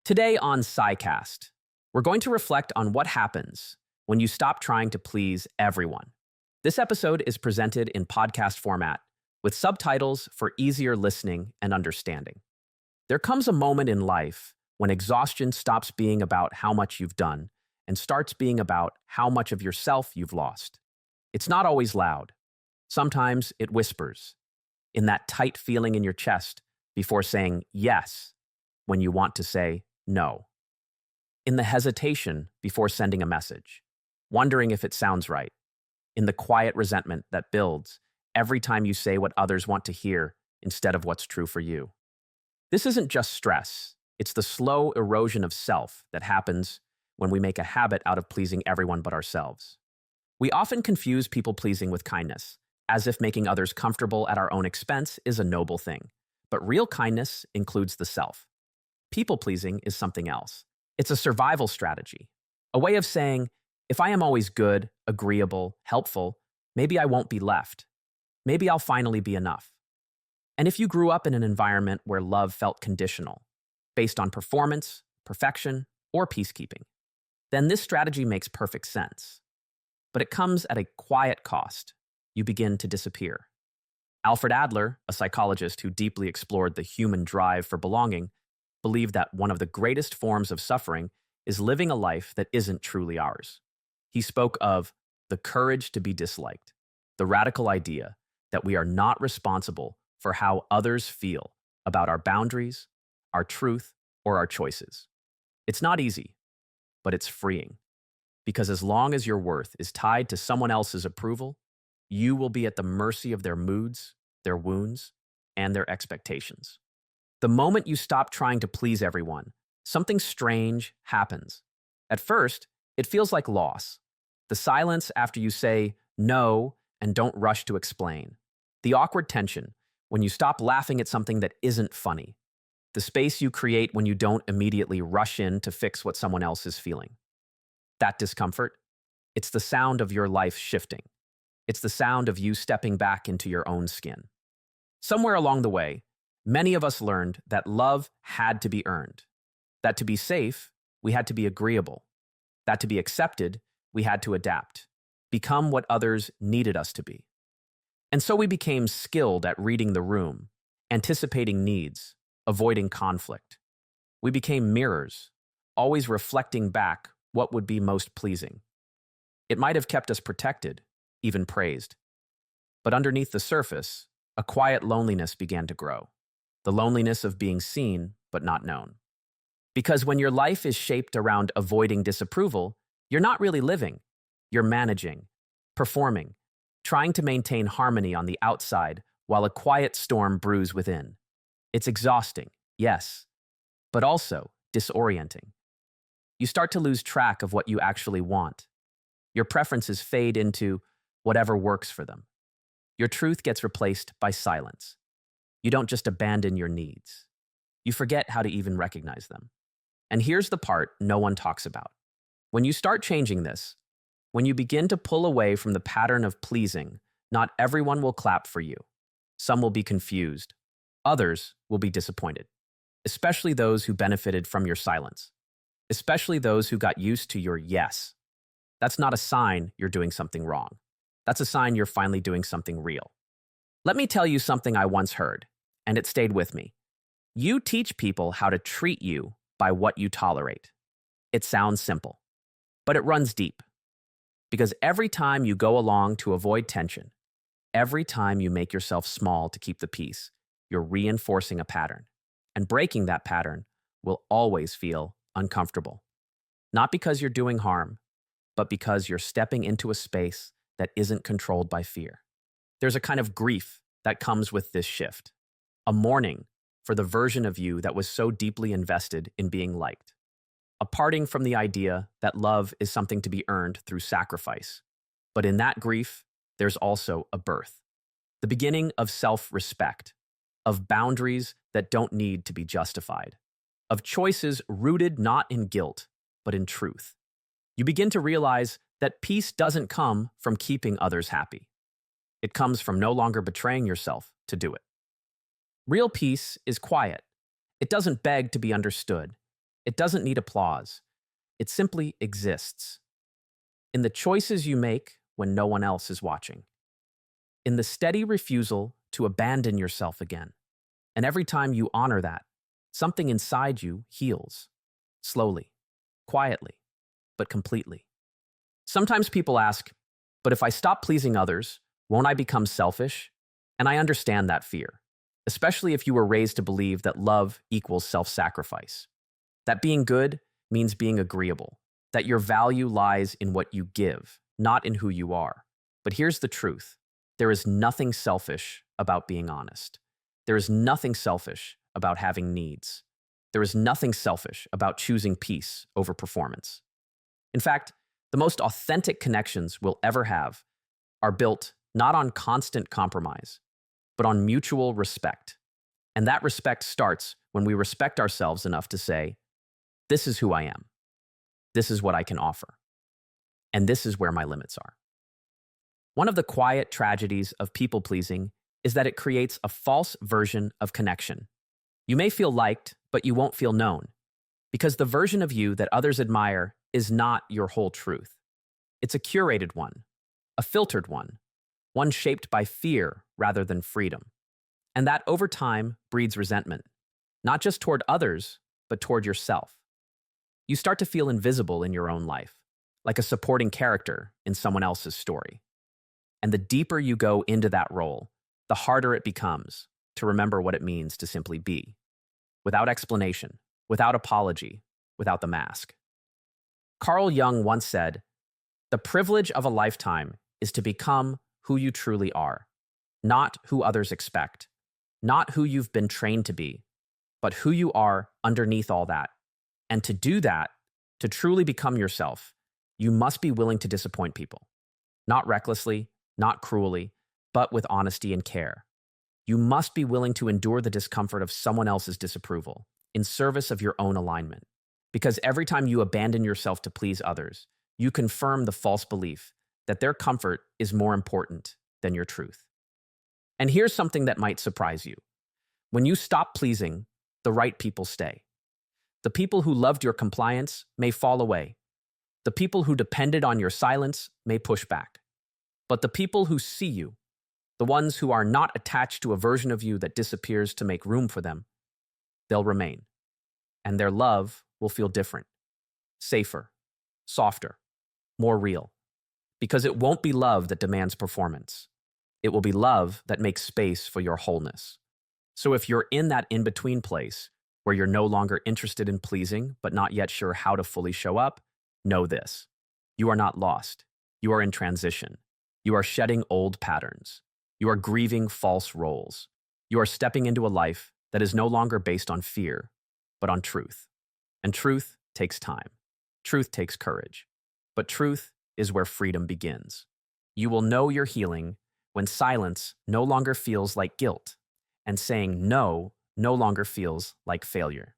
Today on Psycast, we're going to reflect on what happens when you stop trying to please everyone. This episode is presented in podcast format with subtitles for easier listening and understanding. There comes a moment in life when exhaustion stops being about how much you've done and starts being about how much of yourself you've lost. It's not always loud. Sometimes it whispers, in that tight feeling in your chest before saying yes when you want to say no. In the hesitation before sending a message, wondering if it sounds right. In the quiet resentment that builds every time you say what others want to hear instead of what's true for you. This isn't just stress. It's the slow erosion of self that happens when we make a habit out of pleasing everyone but ourselves. We often confuse people-pleasing with kindness, as if making others comfortable at our own expense is a noble thing. But real kindness includes the self. People-pleasing is something else. It's a survival strategy, a way of saying, if I am always good, agreeable, helpful, maybe I won't be left. Maybe I'll finally be enough. And if you grew up in an environment where love felt conditional, based on performance, perfection, or peacekeeping, then this strategy makes perfect sense. But it comes at a quiet cost. You begin to disappear. Alfred Adler, a psychologist who deeply explored the human drive for belonging, believed that one of the greatest forms of suffering is living a life that isn't truly ours. He spoke of the courage to be disliked, the radical idea that we are not responsible for how others feel about our boundaries, our truth, or our choices. It's not easy, but it's freeing. Because as long as your worth is tied to someone else's approval, you will be at the mercy of their moods, their wounds, and their expectations. The moment you stop trying to please everyone, something strange happens. At first, it feels like loss. The silence after you say no and don't rush to explain. The awkward tension when you stop laughing at something that isn't funny. The space you create when you don't immediately rush in to fix what someone else is feeling. That discomfort, it's the sound of your life shifting. It's the sound of you stepping back into your own skin. Somewhere along the way, many of us learned that love had to be earned. That to be safe, we had to be agreeable. That to be accepted, we had to adapt, become what others needed us to be. And so we became skilled at reading the room, anticipating needs, avoiding conflict. We became mirrors, always reflecting back what would be most pleasing. It might have kept us protected, even praised. But underneath the surface, a quiet loneliness began to grow. The loneliness of being seen but not known. Because when your life is shaped around avoiding disapproval, you're not really living. You're managing, performing, trying to maintain harmony on the outside while a quiet storm brews within. It's exhausting, yes, but also disorienting. You start to lose track of what you actually want. Your preferences fade into whatever works for them. Your truth gets replaced by silence. You don't just abandon your needs. You forget how to even recognize them. And here's the part no one talks about. When you start changing this, when you begin to pull away from the pattern of pleasing, not everyone will clap for you. Some will be confused. Others will be disappointed, especially those who benefited from your silence, especially those who got used to your yes. That's not a sign you're doing something wrong. That's a sign you're finally doing something real. Let me tell you something I once heard, and it stayed with me. You teach people how to treat you by what you tolerate. It sounds simple, but it runs deep. Because every time you go along to avoid tension, every time you make yourself small to keep the peace, you're reinforcing a pattern. And breaking that pattern will always feel uncomfortable. Not because you're doing harm, but because you're stepping into a space that isn't controlled by fear. There's a kind of grief that comes with this shift. A mourning for the version of you that was so deeply invested in being liked. A parting from the idea that love is something to be earned through sacrifice. But in that grief, there's also a birth. The beginning of self-respect, of boundaries that don't need to be justified, of choices rooted not in guilt, but in truth. You begin to realize that peace doesn't come from keeping others happy. It comes from no longer betraying yourself to do it. Real peace is quiet. It doesn't beg to be understood. It doesn't need applause. It simply exists. In the choices you make when no one else is watching. In the steady refusal to abandon yourself again. And every time you honor that, something inside you heals. Slowly, quietly, but completely. Sometimes people ask, but if I stop pleasing others, won't I become selfish? And I understand that fear, especially if you were raised to believe that love equals self-sacrifice. That being good means being agreeable, that your value lies in what you give, not in who you are. But here's the truth. There is nothing selfish about being honest. There is nothing selfish about having needs. There is nothing selfish about choosing peace over performance. In fact, the most authentic connections we'll ever have are built not on constant compromise, but on mutual respect. And that respect starts when we respect ourselves enough to say, this is who I am. This is what I can offer. And this is where my limits are. One of the quiet tragedies of people-pleasing is that it creates a false version of connection. You may feel liked, but you won't feel known, because the version of you that others admire is not your whole truth. It's a curated one, a filtered one shaped by fear rather than freedom. And that over time breeds resentment, not just toward others, but toward yourself. You start to feel invisible in your own life, like a supporting character in someone else's story. And the deeper you go into that role, the harder it becomes to remember what it means to simply be, without explanation, without apology, without the mask. Carl Jung once said, "The privilege of a lifetime is to become who you truly are, not who others expect, not who you've been trained to be, but who you are underneath all that. And to do that, to truly become yourself, you must be willing to disappoint people, not recklessly, not cruelly, but with honesty and care. You must be willing to endure the discomfort of someone else's disapproval in service of your own alignment. Because every time you abandon yourself to please others, you confirm the false belief that their comfort is more important than your truth." And here's something that might surprise you. When you stop pleasing, the right people stay. The people who loved your compliance may fall away. The people who depended on your silence may push back. But the people who see you, the ones who are not attached to a version of you that disappears to make room for them, they'll remain. And their love will feel different, safer, softer, more real. Because it won't be love that demands performance. It will be love that makes space for your wholeness. So if you're in that in-between place, where you're no longer interested in pleasing, but not yet sure how to fully show up, know this. You are not lost. You are in transition. You are shedding old patterns. You are grieving false roles. You are stepping into a life that is no longer based on fear, but on truth. And truth takes time. Truth takes courage. But truth is where freedom begins. You will know you're healing when silence no longer feels like guilt, and saying no longer feels like failure.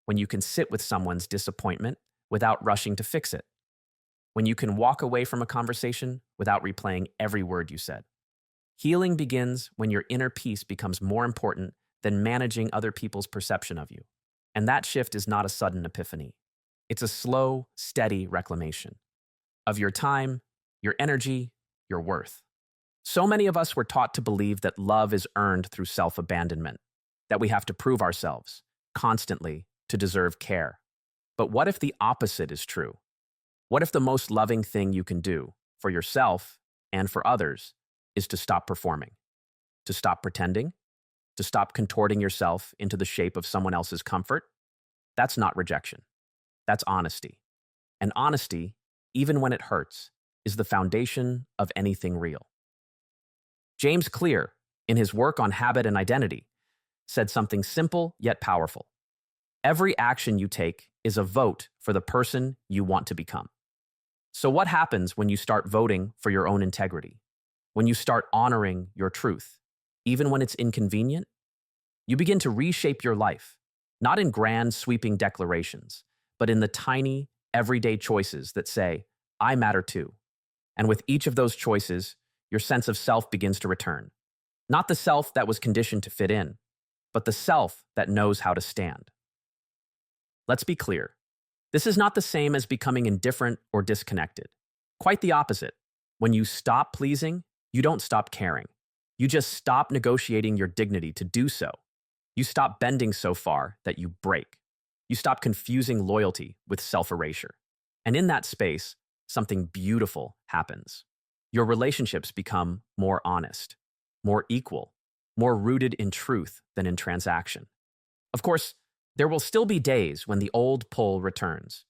When you can sit with someone's disappointment without rushing to fix it. When you can walk away from a conversation without replaying every word you said. Healing begins when your inner peace becomes more important than managing other people's perception of you. And that shift is not a sudden epiphany. It's a slow, steady reclamation of your time, your energy, your worth. So many of us were taught to believe that love is earned through self-abandonment, that we have to prove ourselves constantly to deserve care. But what if the opposite is true? What if the most loving thing you can do for yourself and for others is to stop performing, to stop pretending, to stop contorting yourself into the shape of someone else's comfort? That's not rejection. That's honesty. And honesty, even when it hurts, is the foundation of anything real. James Clear, in his work on habit and identity, said something simple yet powerful. Every action you take is a vote for the person you want to become. So what happens when you start voting for your own integrity? When you start honoring your truth, even when it's inconvenient? You begin to reshape your life, not in grand, sweeping declarations, but in the tiny, everyday choices that say, I matter too. And with each of those choices, your sense of self begins to return. Not the self that was conditioned to fit in, but the self that knows how to stand. Let's be clear. This is not the same as becoming indifferent or disconnected. Quite the opposite. When you stop pleasing, you don't stop caring. You just stop negotiating your dignity to do so. You stop bending so far that you break. You stop confusing loyalty with self-erasure. And in that space, something beautiful happens. Your relationships become more honest, more equal, more rooted in truth than in transaction. Of course, there will still be days when the old pull returns.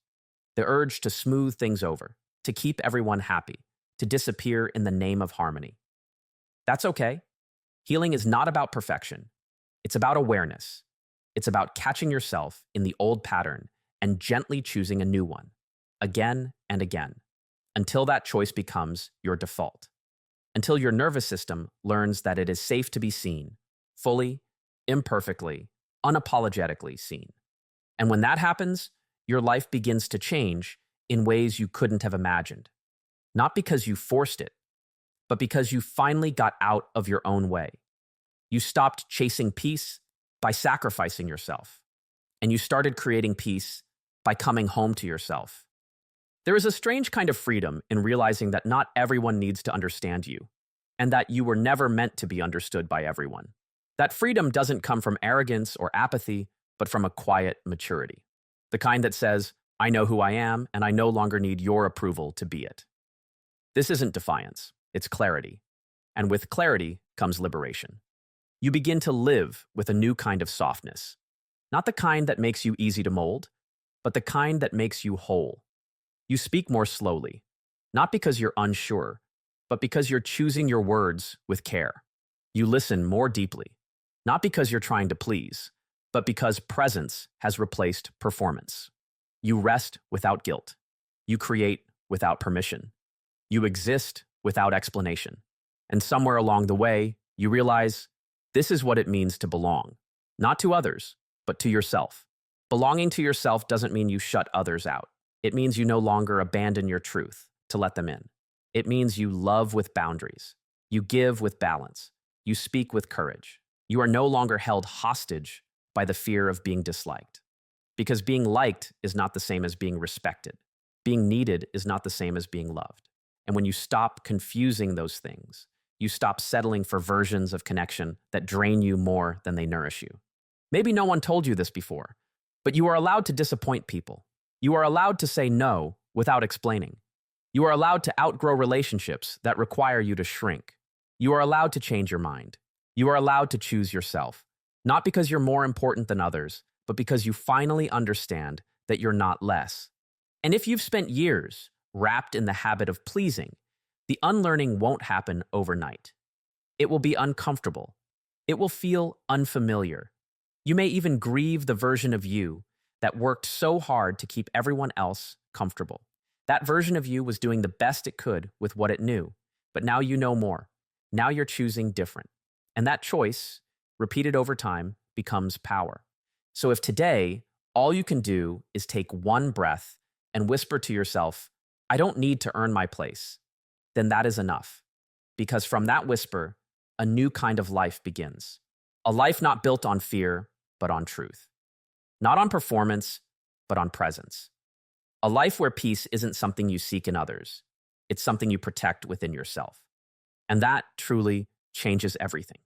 The urge to smooth things over, to keep everyone happy, to disappear in the name of harmony. That's okay. Healing is not about perfection. It's about awareness. It's about catching yourself in the old pattern and gently choosing a new one, again and again, until that choice becomes your default. Until your nervous system learns that it is safe to be seen, fully, imperfectly, unapologetically seen. And when that happens, your life begins to change in ways you couldn't have imagined. Not because you forced it, but because you finally got out of your own way. You stopped chasing peace by sacrificing yourself, and you started creating peace by coming home to yourself. There is a strange kind of freedom in realizing that not everyone needs to understand you, and that you were never meant to be understood by everyone. That freedom doesn't come from arrogance or apathy, but from a quiet maturity. The kind that says, I know who I am, and I no longer need your approval to be it. This isn't defiance, it's clarity. And with clarity comes liberation. You begin to live with a new kind of softness. Not the kind that makes you easy to mold, but the kind that makes you whole. You speak more slowly, not because you're unsure, but because you're choosing your words with care. You listen more deeply, not because you're trying to please, but because presence has replaced performance. You rest without guilt. You create without permission. You exist without explanation. And somewhere along the way, you realize this is what it means to belong, not to others, but to yourself. Belonging to yourself doesn't mean you shut others out. It means you no longer abandon your truth to let them in. It means you love with boundaries. You give with balance. You speak with courage. You are no longer held hostage by the fear of being disliked. Because being liked is not the same as being respected. Being needed is not the same as being loved. And when you stop confusing those things, you stop settling for versions of connection that drain you more than they nourish you. Maybe no one told you this before, but you are allowed to disappoint people. You are allowed to say no without explaining. You are allowed to outgrow relationships that require you to shrink. You are allowed to change your mind. You are allowed to choose yourself, not because you're more important than others, but because you finally understand that you're not less. And if you've spent years wrapped in the habit of pleasing, the unlearning won't happen overnight. It will be uncomfortable. It will feel unfamiliar. You may even grieve the version of you that worked so hard to keep everyone else comfortable. That version of you was doing the best it could with what it knew, but now you know more. Now you're choosing different. And that choice, repeated over time, becomes power. So if today, all you can do is take one breath and whisper to yourself, I don't need to earn my place, then that is enough. Because from that whisper, a new kind of life begins. A life not built on fear, but on truth. Not on performance, but on presence. A life where peace isn't something you seek in others. It's something you protect within yourself. And that truly changes everything.